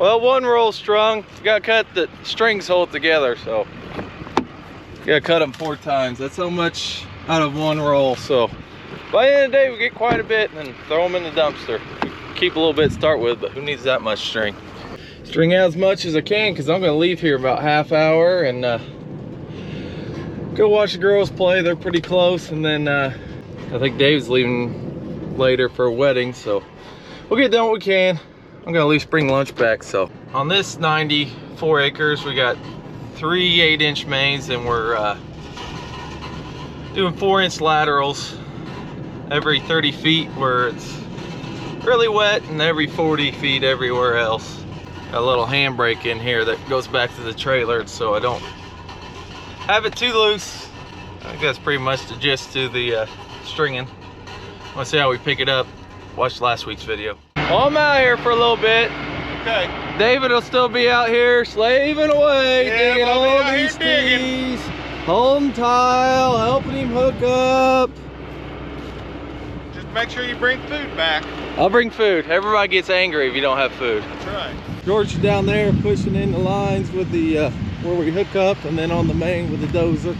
Well, one roll strung. You gotta cut the strings hold together, so you gotta cut them 4 times. That's how much out of one roll. So by the end of the day, we get quite a bit and then throw them in the dumpster. We keep a little bit to start with, but who needs that much string? String out as much as I can because I'm gonna leave here about half hour and go watch the girls play. They're pretty close, and then I think Dave's leaving later for a wedding, so we'll get done what we can. I'm gonna at least bring lunch back. So on this 94 acres, we got 3 8-inch mains, and we're doing 4-inch laterals every 30 feet where it's really wet, and every 40 feet everywhere else. Got a little handbrake in here that goes back to the trailer so I don't have it too loose. I think that's pretty much the gist to the stringing. Let's see how we pick it up. Watch last week's video. Well, I'm out here for a little bit. Okay. David will still be out here slaving away, digging all these trees, holding tile, helping him hook up. Just make sure you bring food back. I'll bring food. Everybody gets angry if you don't have food. That's right. George is down there pushing in the lines with the where we hook up, and then on the main with the dozer.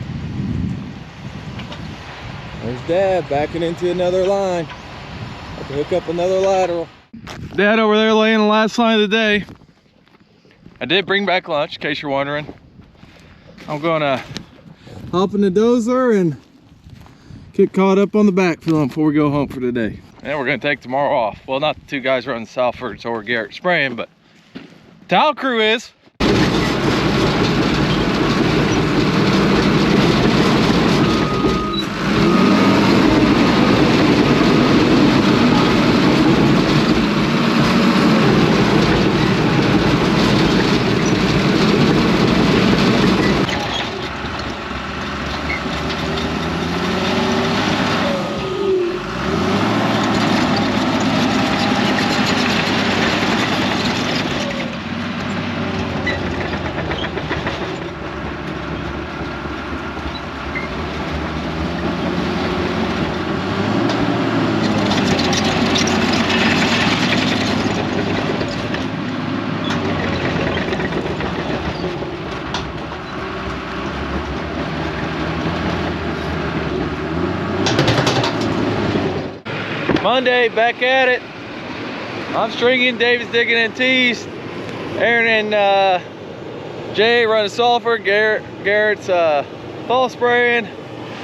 There's Dad backing into another line. I can hook up another lateral. Dad over there laying the last line of the day. I did bring back lunch, in case you're wondering. I'm gonna hop in the dozer and get caught up on the backfilling before we go home for today. And we're gonna take tomorrow off. Well, not the 2 guys running Salford's or Garrett spraying, but tile crew is. Monday, back at it. I'm stringing, David's digging in tees. Aaron and Jay running sulfur. Garrett's fall spraying.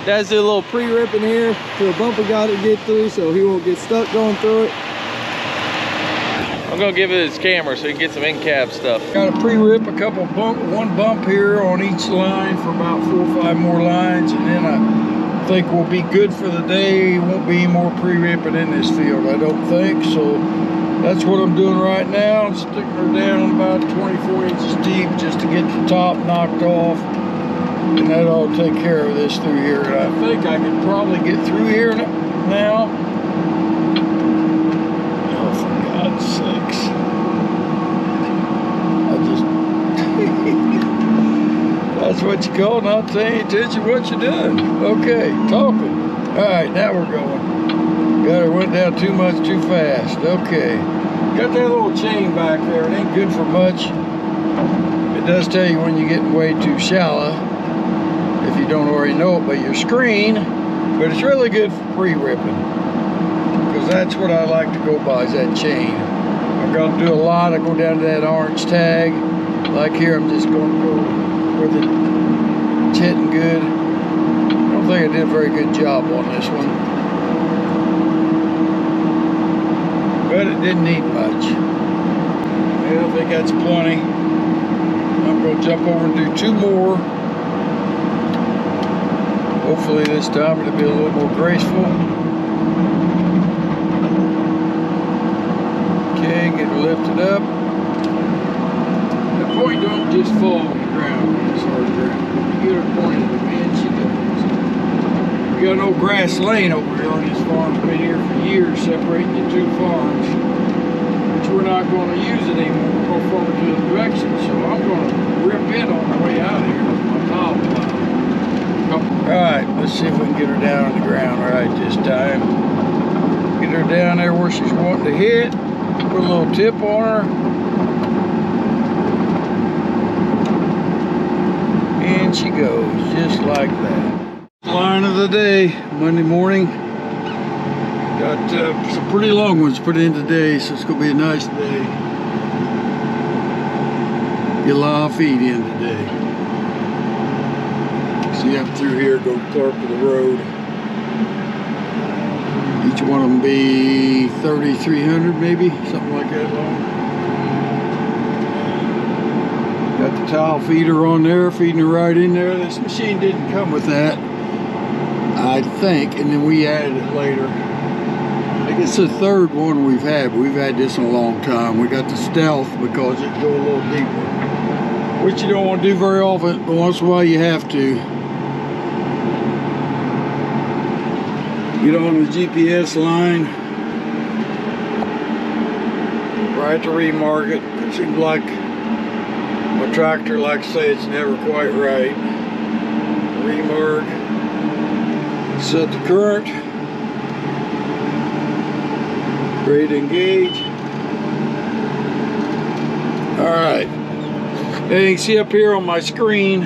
Dad's doing a little pre-ripping here to a bump we got to get through so he won't get stuck going through it. I'm gonna give it his camera so he can get some in-cab stuff. Got to pre-rip a couple one bump here on each line for about 4 or 5 more lines, and then I think we'll be good for the day. Won't be more pre-ripping in this field, I don't think. So that's what I'm doing right now. I'm sticking her down about 24 inches deep just to get the top knocked off, and that'll take care of this through here. And I think I can probably get through here now. Oh, for God's sakes. That's what you call not paying attention to what you're doing. Okay, talking. All right, now we're going. Got her went down too much too fast. Okay. Got that little chain back there. It ain't good for much. It does tell you when you're getting way too shallow, if you don't already know it by your screen, but it's really good for pre-ripping, because that's what I like to go by, is that chain. I'm going to do a lot. I go down to that orange tag. Like here, I'm just going to go where it's hitting good. I don't think I did a very good job on this one, but it didn't need much. Yeah, I think that's plenty. I'm going to jump over and do 2 more. Hopefully this time it'll be a little more graceful. Okay, get her lifted up. The point don't just fall on the ground when it's hard ground. You get her pointed at me, and she does. We got an old grass lane over here on this farm. Been here for years, separating the 2 farms, which we're not going to use it anymore. We're going to forward to the direction, so I'm going to rip it on the way out of here with my towel plow. Alright, let's see if we can get her down on the ground right this time. Get her down there where she's wanting to hit. Put a little tip on her. she goes, just like that. Line of the day, Monday morning. Got some pretty long ones put in today, so it's gonna be a nice day. Get a lot of feed in today. See up through here, go clear up to the road. Each one of them be 3,300 maybe, something like that long. Got the tile feeder on there, feeding it right in there. This machine didn't come with that, I think, and then we added it later. I think it's the third one we've had. We've had this in a long time. We got the Stealth because it go a little deeper, which you don't want to do very often, but once in a while you have to. Get on the GPS line. Right to remark it. It seems like my tractor, like I say, it's never quite right. Remark. Set the current. Ready to engage. Alright. And you can see up here on my screen,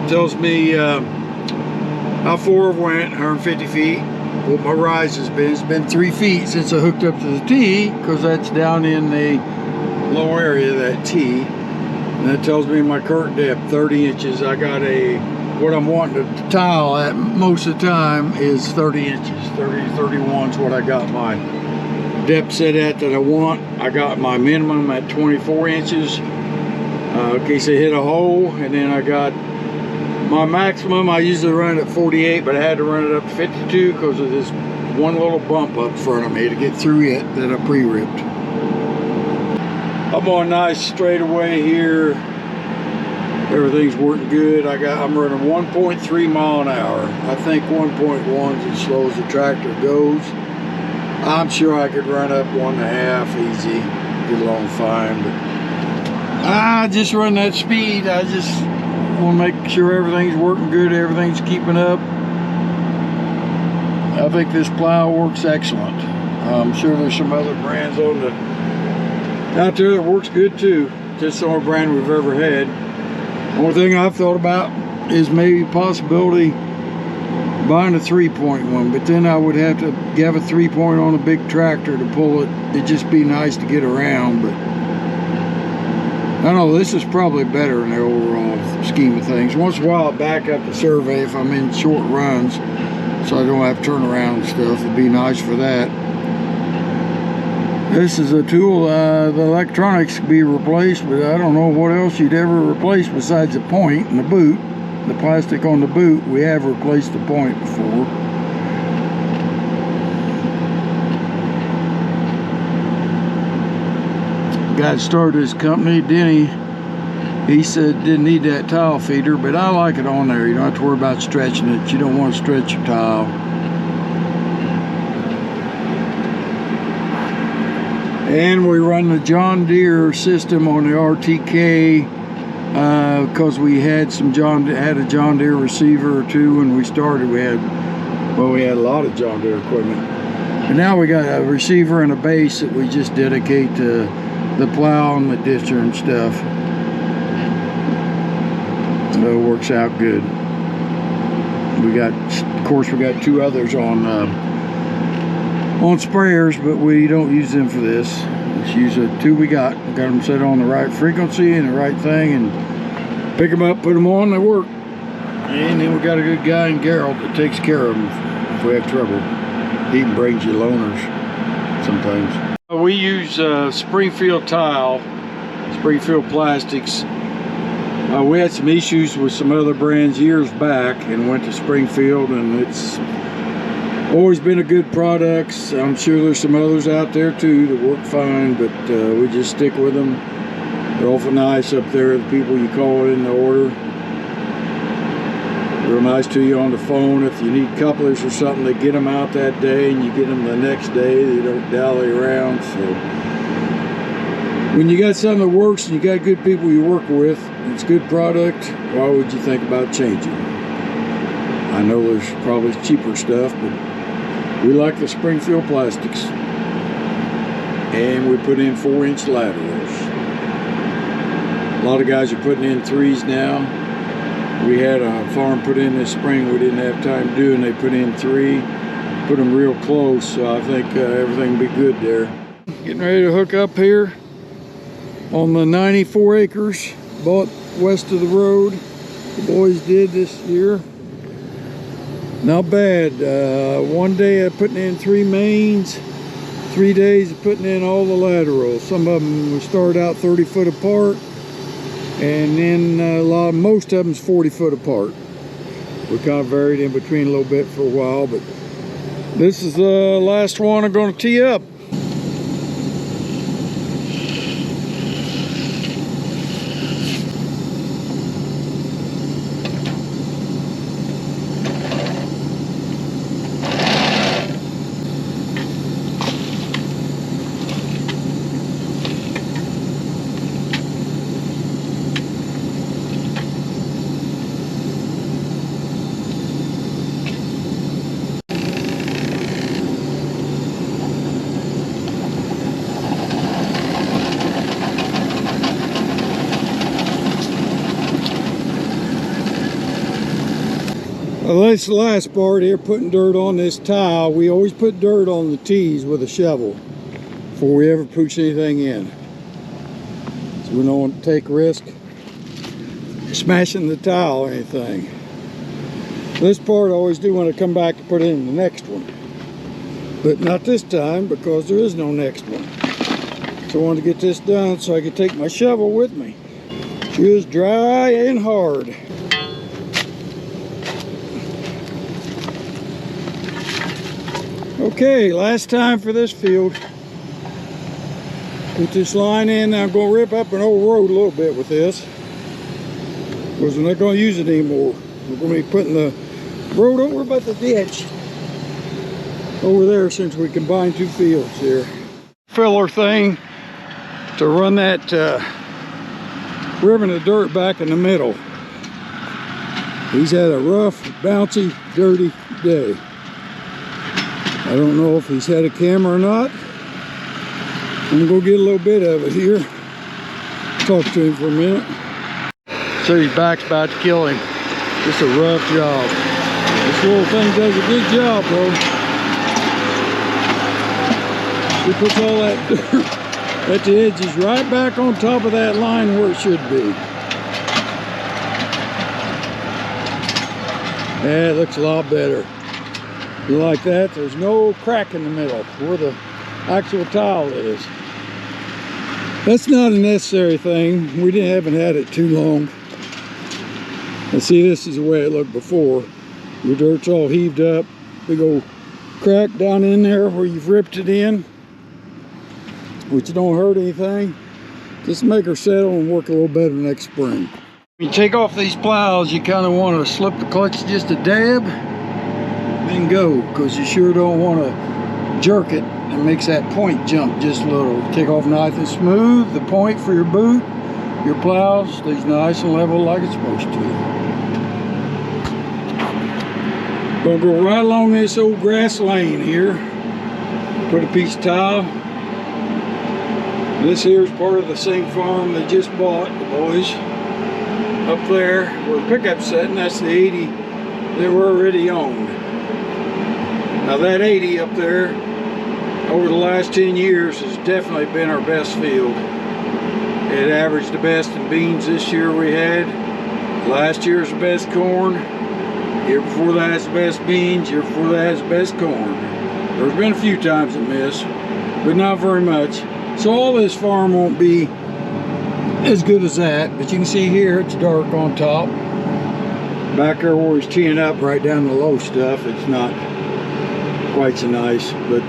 tells me how far I've went, 150 feet. What my rise has been. It's been 3 feet since I hooked up to the T, because that's down in the low area of that T. And that tells me my current depth, 30 inches. I got what I'm wanting to tile at most of the time is 30 inches. 30 to 31 is what I got my depth set at that I want. I got my minimum at 24 inches in case I hit a hole, and then I got my maximum. I usually run it at 48, but I had to run it up to 52 because of this one little bump up front of me to get through it that I pre-ripped. I'm on a nice straightaway here. Everything's working good. I'm running 1.3 mile an hour. I think 1.1 is as slow as the tractor goes. I'm sure I could run up 1.5 easy, get along fine, but I just run that speed. I just want to make sure everything's working good, everything's keeping up. I think this plow works excellent. I'm sure there's some other brands out there that works good too. Just the only brand we've ever had. The only thing I've thought about is maybe possibility buying a 3-point, but then I would have to have a 3-point on a big tractor to pull it. It'd just be nice to get around, but I don't know, this is probably better in the overall scheme of things. Once in a while I back up to survey if I'm in short runs, so I don't have to turn around and stuff. It'd be nice for that. This is a tool, the electronics can be replaced, but I don't know what else you'd ever replace besides the point and the boot. The plastic on the boot, we have replaced the point before. Guy that started this company, Denny, he said didn't need that tile feeder, but I like it on there. You don't have to worry about stretching it. You don't want to stretch your tile. And we run the John Deere system on the RTK because we had a John Deere receiver or two when we started. We had a lot of John Deere equipment, and now we got a receiver and a base that we just dedicate to the plow and the ditcher and stuff. So it works out good. Of course we got 2 others on sprayers, but we don't use them for this. Let's use the 2 we got. Got them set on the right frequency and the right thing, and pick them up, put them on, they work. And then we got a good guy in Gerald that takes care of them if we have trouble. He even brings you loaners sometimes. We use Springfield tile, Springfield plastics. We had some issues with some other brands years back and went to Springfield, and it's always been a good product. I'm sure there's some others out there too that work fine, but we just stick with them. They're awful nice up there, the people you call in the order. Real nice to you on the phone. If you need couplers or something, they get them out that day and you get them the next day. They don't dally around. So when you got something that works and you got good people you work with, it's a good product, why would you think about changing? I know there's probably cheaper stuff, but we like the Springfield plastics. And we put in 4-inch laterals. lot of guys are putting in 3s now. We had a farm put in this spring we didn't have time to do, and they put in 3, put them real close, so I think everything will be good there. Getting ready to hook up here on the 94 acres bought west of the road. The boys did this year. Not bad. One day of putting in 3 mains, 3 days of putting in all the laterals. Some of them will start out 30 foot apart, and then most of them's 40 foot apart. We kind of varied in between a little bit for a while, but this is the last one I'm going to tee up. Well, that's the last part here, putting dirt on this tile. We always put dirt on the tees with a shovel before we ever push anything in. So we don't want to take risk smashing the tile or anything. This part I always do when I come back to put in the next one. But not this time, because there is no next one. So I wanted to get this done so I could take my shovel with me. She was dry and hard. Okay, last time for this field. Put this line in. I'm going to rip up an old road a little bit with this, because we're not going to use it anymore. We're going to be putting the road over by the ditch over there, since we combine 2 fields here. Filler thing to run that ribbon of dirt back in the middle. He's had a rough, bouncy, dirty day. I don't know if he's had a camera or not. I'm gonna go get a little bit of it here. Talk to him for a minute. So his back's about to kill him. It's a rough job. This little thing does a good job, bro. He puts all that dirt at the edges right back on top of that line where it should be. Yeah, it looks a lot better. You like that? There's no crack in the middle where the actual tile is. That's not a necessary thing. We haven't had it too long. And see, this is the way it looked before. Your dirt's all heaved up. Big old crack down in there where you've ripped it in, which don't hurt anything. Just make her settle and work a little better next spring. When you take off these plows, you kind of want to slip the clutch just a dab, then go, because you sure don't want to jerk it. It makes that point jump just a little. Take off nice and smooth. The point for your boot, your plow stays nice and level like it's supposed to. Gonna go right along this old grass lane here. Put a piece of tile. This here is part of the same farm they just bought, the boys. Up there where the pickup's sitting, that's the 80 they were already owned. Now that 80 up there, over the last 10 years, has definitely been our best field. It averaged the best in beans this year we had. Last year's the best corn. Year before that's the best beans. Year before that's the best corn. There's been a few times it missed, but not very much. So all this farm won't be as good as that, but you can see here it's dark on top. Back there where he's teeing up right down the low stuff, it's not quite so nice, but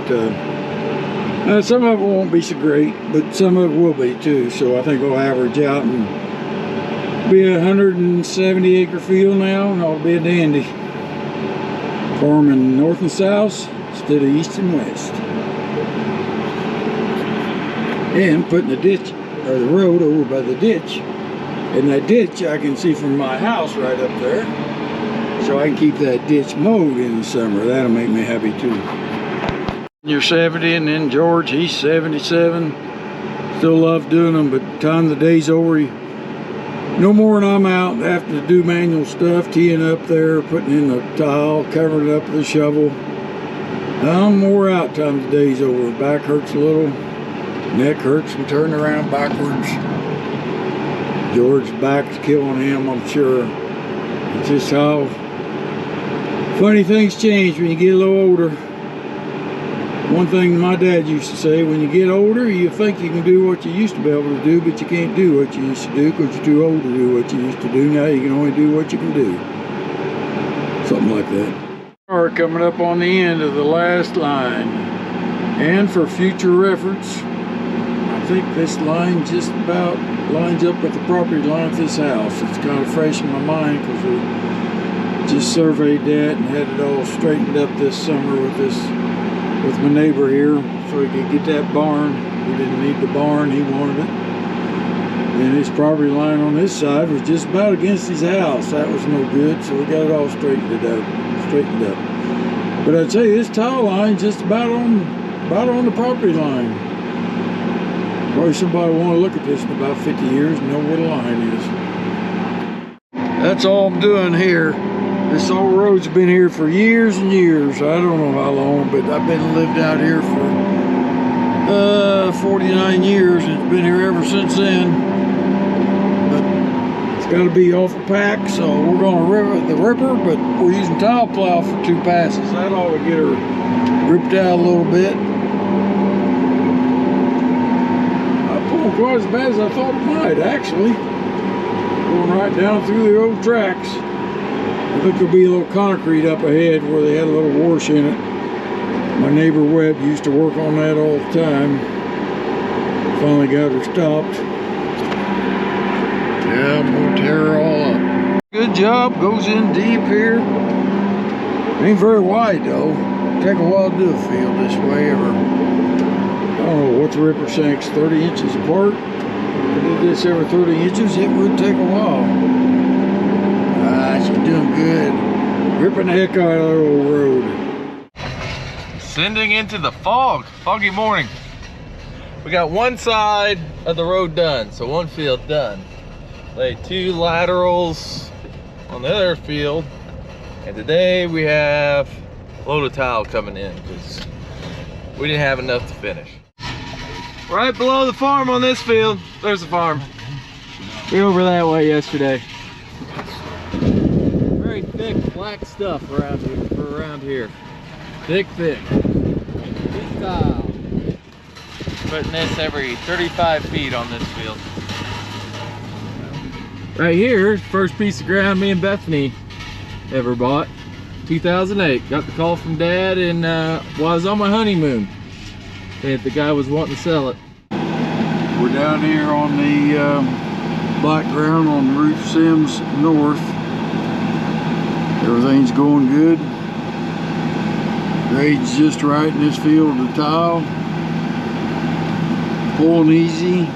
some of it won't be so great, but some of it will be too. So I think we'll average out and be a 170 acre field now, and I'll be a dandy. Farming north and south instead of east and west. And putting the ditch, or the road, over by the ditch. And that ditch I can see from my house right up there. So I can keep that ditch mowed in the summer. That'll make me happy too. You're 70, and then George, he's 77. Still love doing them, but by the time the day's over, No more than I'm out having to do manual stuff, teeing up there, putting in the tile, covering it up with a shovel. I'm more out time the day's over. Back hurts a little, neck hurts from turning around backwards. George's back's killing him, I'm sure. It's just how funny things change when you get a little older. One thing my dad used to say, when you get older, you think you can do what you used to be able to do, but you can't do what you used to do because you're too old to do what you used to do. Now you can only do what you can do. Something like that. All right, coming up on the end of the last line. And for future reference, I think this line just about lines up with the property line of this house. It's kind of fresh in my mind because we just surveyed that and had it all straightened up this summer with my neighbor here so he could get that barn. We didn't need the barn, he wanted it. And his property line on this side was just about against his house. That was no good, so we got it all straightened up. But I'd say this tile line just about on the property line. Probably somebody will want to look at this in about 50 years and know what a line is. That's all I'm doing here. This old road's been here for years and years. I don't know how long, but I've lived out here for 49 years, and it's been here ever since then. But it's got to be off a pack, so we're going to rip the ripper, but we're using tile plow for 2 passes. That ought to get her ripped out a little bit. I pulled quite as bad as I thought it might, actually. Going right down through the old tracks. I think there'll be a little concrete up ahead where they had a little wash in it. My neighbor Webb used to work on that all the time. Finally got her stopped. Yeah, I'm gonna tear her all up. Good job, goes in deep here. Ain't very wide though. Take a while to do a field this way ever. I don't know what the ripper sinks, 30 inches apart. If I did this every 30 inches, it would take a while. She's doing good. Ripping the heck out of that old road. Descending into the foggy morning. We got one side of the road done, so one field done. Laid 2 laterals on the other field, and today we have a load of tile coming in because we didn't have enough to finish. Right below the farm on this field, there's the farm. We were over that way yesterday. Very thick black stuff around here. Thick. Good tile. Putting this every 35 feet on this field. Right here, first piece of ground me and Bethany ever bought. 2008. Got the call from Dad and while I was on my honeymoon. And the guy was wanting to sell it. We're down here on the black ground on Ruth Sims North. Everything's going good. Grade's just right in this field of tile. Pulling easy.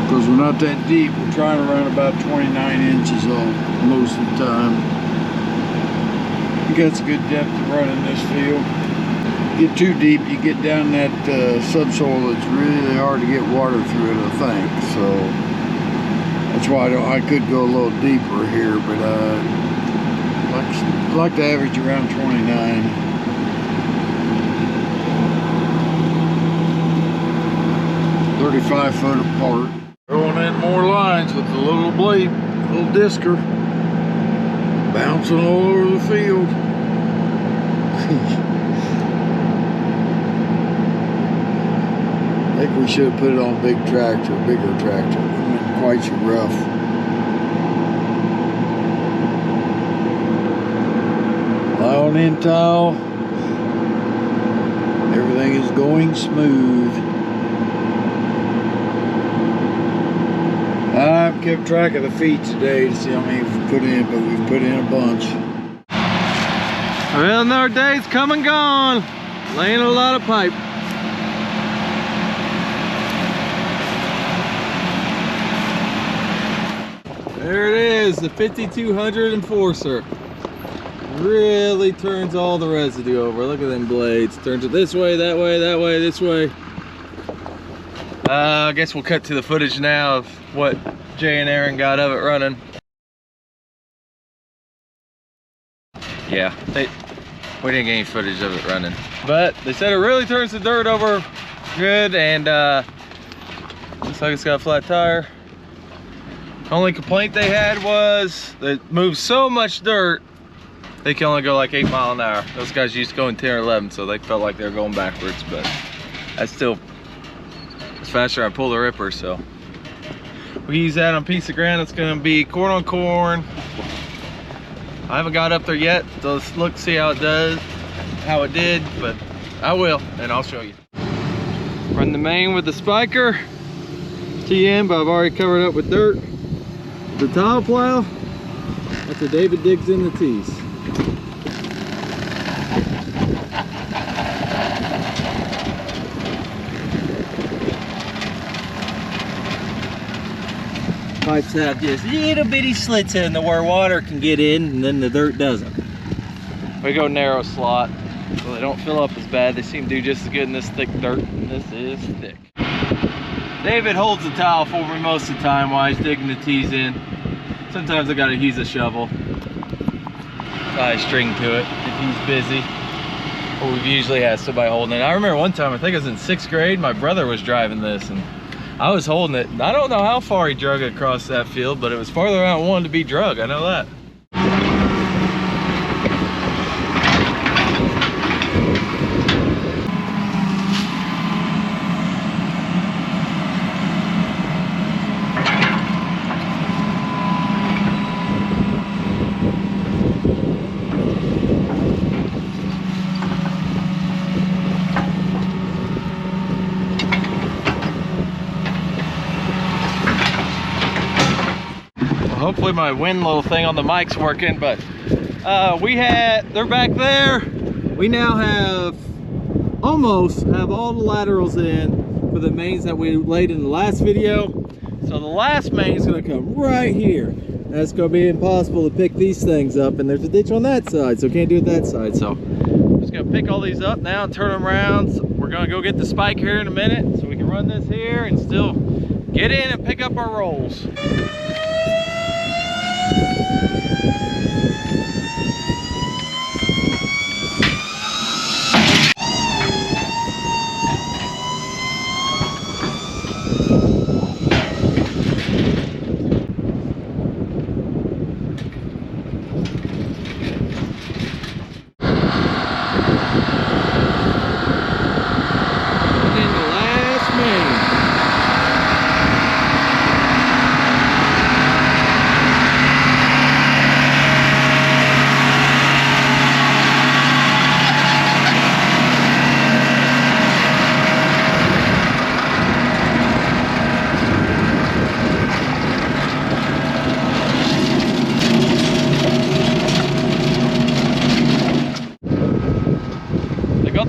Because we're not that deep. We're trying to run about 29 inches off most of the time. You got some good depth to run in this field. Get too deep, you get down that subsoil that's really hard to get water through it, I think. So that's why I could go a little deeper here, but I like to average around 29. $35 foot apart. Throwing in more lines with the little blade, little discer, bouncing all over the field. I think we should have put it on a bigger tractor. It wouldn't have been quite so rough. Plowing in tile. Everything is going smooth. I've kept track of the feet today to see how many we've put in, but we've put in a bunch. Well, another day's come and gone. Laying a lot of pipe. There it is, the 5200 Enforcer. Really turns all the residue over. Look at them blades. Turns it this way, that way, that way, this way. I guess we'll cut to the footage now of what Jay and Aaron got of it running. Yeah, we didn't get any footage of it running, but they said it really turns the dirt over good, and looks like it's got a flat tire. Only complaint they had was that it moves so much dirt they can only go like 8 miles an hour. Those guys used to going 10 or 11, so they felt like they were going backwards, but that's still, it's faster than I pull the ripper. So we use that on a piece of ground. It's gonna be corn on corn. I haven't got up there yet, so let's look, see how it does, how it did, but I will, and I'll show you. Run the main with the Speicher TM, but I've already covered up with dirt. The tile plow, after David digs in the tees. Pipes have just little bitty slits in there where water can get in, and then the dirt doesn't. We go narrow slot, so they don't fill up as bad. They seem to do just as good in this thick dirt, and this is thick. David holds the tile for me most of the time while he's digging the tees in. Sometimes I gotta use a shovel. Tie a string to it if he's busy. Or we've usually had somebody holding it. I remember one time, I think I was in 6th grade, my brother was driving this, and I was holding it. I don't know how far he drug it across that field, but it was farther than I wanted to be drug, I know that. Hopefully my wind little thing on the mic's working, but they're back there. We now almost have all the laterals in for the mains that we laid in the last video. So the last main is gonna come right here. That's gonna be impossible to pick these things up, and there's a ditch on that side, so can't do it that side. So I'm just gonna pick all these up now and turn them around. So we're gonna go get the spike here in a minute so we can run this here and still get in and pick up our rolls.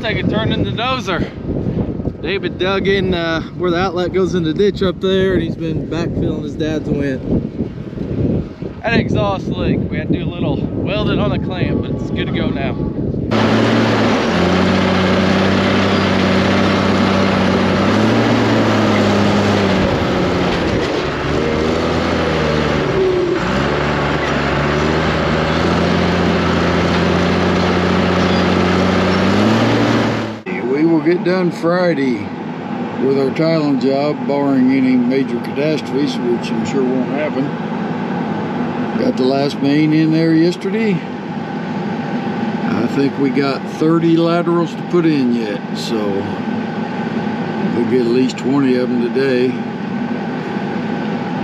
Take a turn in the dozer. David dug in where the outlet goes in the ditch up there, and he's been backfilling his dad's went. That exhaust leak, we had to do a little welding on the clamp, but it's good to go now. Get done Friday with our tiling job, barring any major catastrophes, which I'm sure won't happen. Got the last main in there yesterday. I think we got 30 laterals to put in yet, so we'll get at least 20 of them today.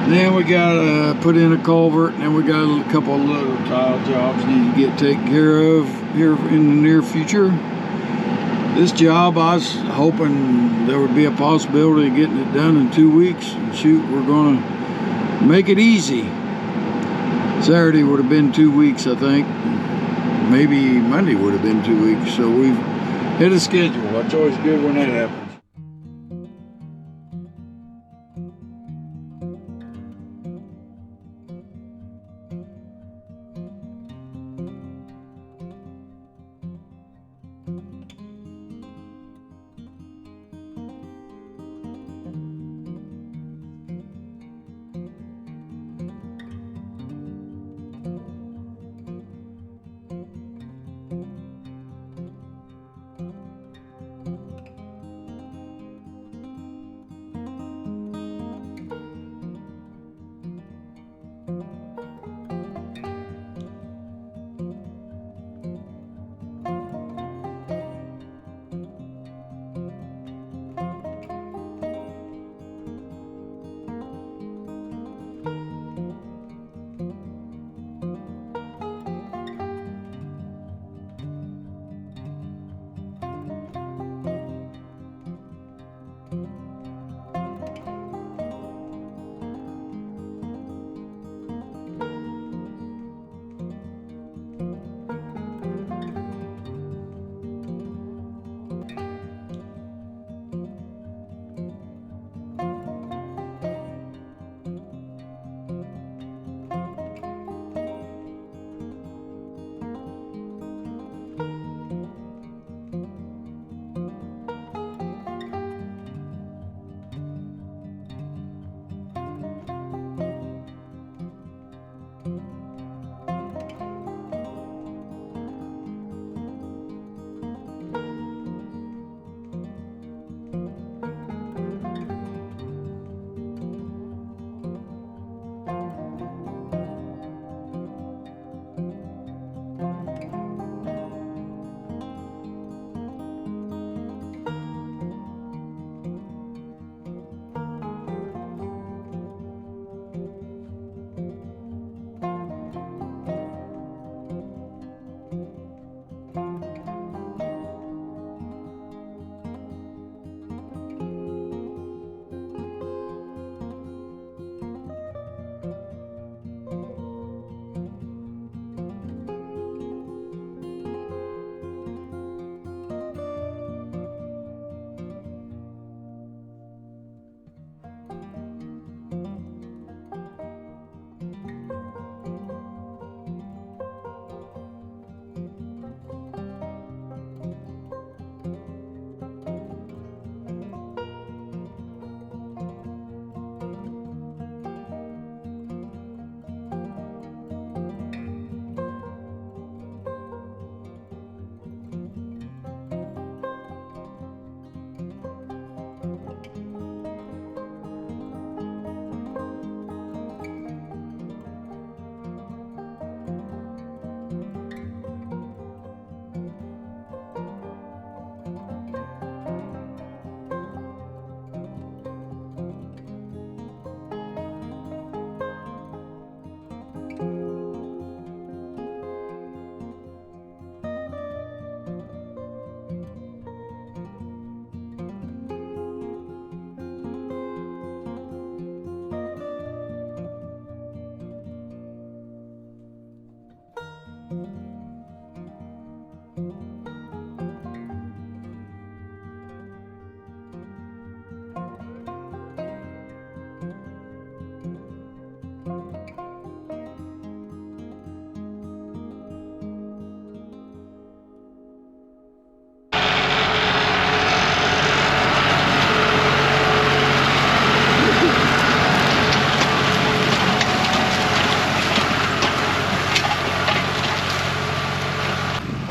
Then we got to put in a culvert, and then we got a couple of little tile jobs need to get taken care of here in the near future. This job, I was hoping there would be a possibility of getting it done in 2 weeks. And shoot, we're gonna make it easy. Saturday would have been 2 weeks, I think. Maybe Monday would have been 2 weeks. So we've hit a schedule. That's always good when that happens.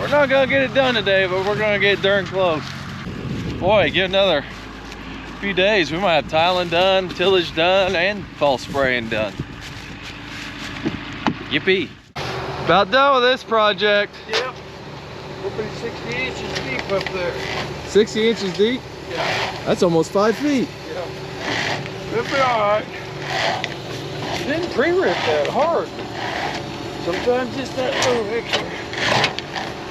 We're not gonna get it done today, but we're gonna get darn close. Boy, give another few days, we might have tiling done, tillage done, and fall spraying done. Yippee. About done with this project. Yep. We'll be 60 inches deep up there. 60 inches deep? Yeah. That's almost 5 feet. Yeah. It'll be all right. Didn't pre-rip that hard. Sometimes just that little extra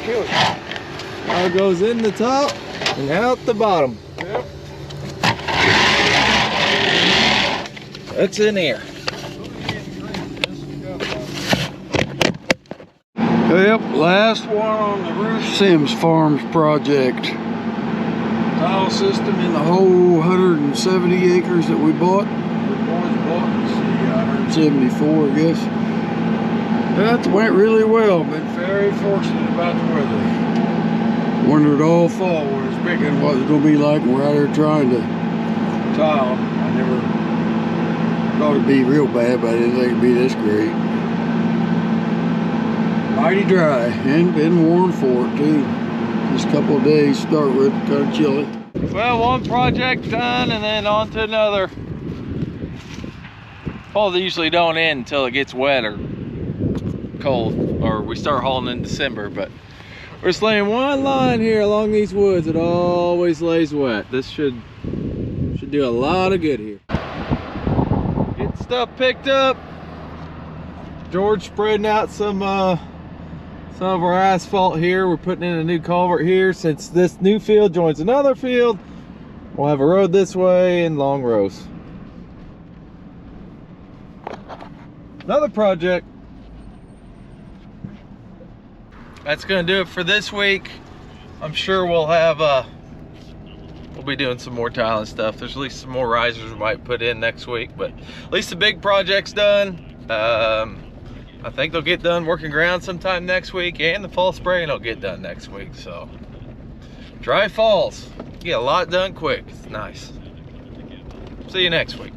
kills you. Now it goes in the top and out the bottom. Yep. That's in here. Yep, last one on the Ivers Farms project. Tile system in the whole 170 acres that we bought. The boys bought, let's see, 174, I guess. That went really well. Been very fortunate about the weather. Wondered all fall when I was picking what it was going to be like when we're out there trying to tile. I never thought it'd be real bad, but I didn't think it'd be this great. Mighty dry and been warm for it too. Just a couple of days to start with, kind of chilly. Well, one project done and then on to another. Fall usually don't end until it gets wet or cold, or we start hauling in December, but we're just laying one line here along these woods. It always lays wet. This should do a lot of good here. Get stuff picked up. George spreading out some of our asphalt here. We're putting in a new culvert here. Since this new field joins another field, we'll have a road this way and long rows. Another project. That's gonna do it for this week. I'm sure we'll have we'll be doing some more tile and stuff. There's at least some more risers we might put in next week, but at least the big project's done. I think they'll get done working ground sometime next week, and the fall spraying will get done next week. So dry falls, get a lot done quick. It's nice. See you next week.